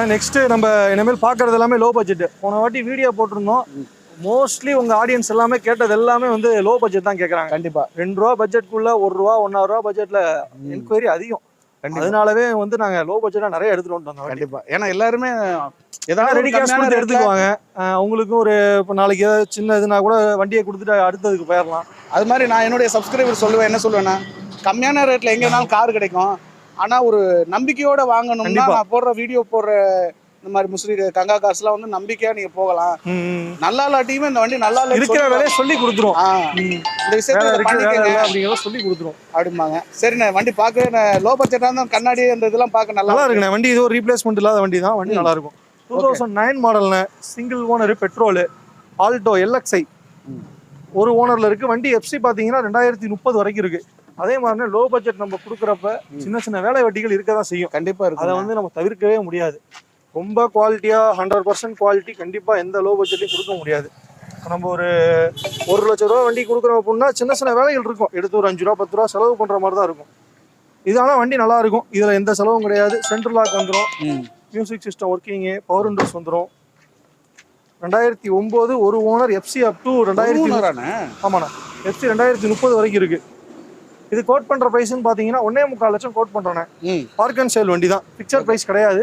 Next நம்ம இனிமேல் பாக்குறது எல்லாமே லோ பட்ஜெட். போன வாட்டி வீடியோ போட்டிருந்தோம். மோஸ்ட்லி உங்க ஆடியன்ஸ் எல்லாமே கேட்டது எல்லாமே வந்து லோ பட்ஜெட் தான் கேக்குறாங்க. கண்டிப்பா ₹2 பட்ஜெட்குள்ள ₹1 ₹1.5 பட்ஜெட்ல என்கொயரி அதிகம். அதனாலவே வந்து நாங்க லோ பட்ஜெட்டா நிறைய எடுத்துட்டு வந்தோம். கண்டிப்பா ஏன்னா எல்லாருமே ஏதாவது ரெடி கேஷ் கொடுத்து எடுத்துக்குவாங்க. உங்களுக்கும் ஒரு இப்போ நாளைக்கு ஏதாவது சின்ன இதுனா கூட வண்டியை கொடுத்துட்டு அடுத்ததுக்கு போயிடலாம். அது மாதிரி நான் என்னுடைய சப்ஸ்கிரைபர் சொல்லுவேன், என்ன சொல்லுவேன்னா, கம்மியான ரேட்ல எங்க வேணாலும் கார் கிடைக்கும், ஆனா ஒரு நம்பிக்கையோட வாங்கணும்னா நான் போடுற வீடியோ போடுற இந்த மாதிரி முஸ்லீம் கங்கா காசுலாம் வந்து நம்பிக்கையா நீங்க போகலாம். நல்லா இல்லாட்டியுமே இந்த வண்டி நல்லா இல்ல இருக்கிற வேலையை சொல்லி கொடுத்துரும். இந்த விஷயத்தை பண்ணிக்கங்க அப்படிங்கிறத சொல்லி கொடுத்துரும் அப்படிம்பாங்க. சரிண்ணே, வண்டி பார்க்க லோ பட்ஜெட்டா இருந்தால் கண்ணாடி அந்த இதெல்லாம் பார்க்க நல்லா இருக்குண்ணே. வண்டி இது ஒரு ரீப்ளேஸ்மெண்ட் இல்லாத வண்டி தான். வண்டி நல்லா இருக்கும். 2009 மாடல்னு, single owner, petrol, Alto LXi ஒரு ஓனர்ல இருக்கு. வண்டி எஃப்சி பாத்தீங்கன்னா 2030 வரைக்கும் இருக்கு. அதே மாதிரி லோ பட்ஜெட் நம்ம கொடுக்குறப்ப சின்ன சின்ன வேலை வட்டிகள் இருக்க தான் செய்யும். கண்டிப்பா இருக்கு. அதை வந்து நம்ம தவிர்க்கவே முடியாது. ரொம்ப குவாலிட்டியா 100% குவாலிட்டி கண்டிப்பா எந்த லோ பட்ஜெட்லையும் கொடுக்க முடியாது. நம்ம ஒரு ₹1 லட்சம் வண்டி கொடுக்குறோம் அப்படின்னா சின்ன சின்ன வேலைகள் இருக்கும். எடுத்து ஒரு ₹5 10 செலவு பண்ற மாதிரி தான் இருக்கும். இது ஆனால் வண்டி நல்லா இருக்கும். இதுல எந்த செலவும் கிடையாது. சென்ட்ரல் லாக் வந்துடும், music system working, power Windows வந்துடும். 2009 ஒரு ஓனர், எஃப்சி அப் டு 2000. ஆமாண்ணா, எஃப்சி 2030 வரைக்கும் இருக்கு. இது கோட் பண்ற பிரைஸ்ன்னு பாத்தீங்கன்னா 1.25 லட்சம் கோட் பண்றேன். பார்க் அண்ட் சேல் வண்டி தான், பிக்சர் பிரைஸ் கிடையாது.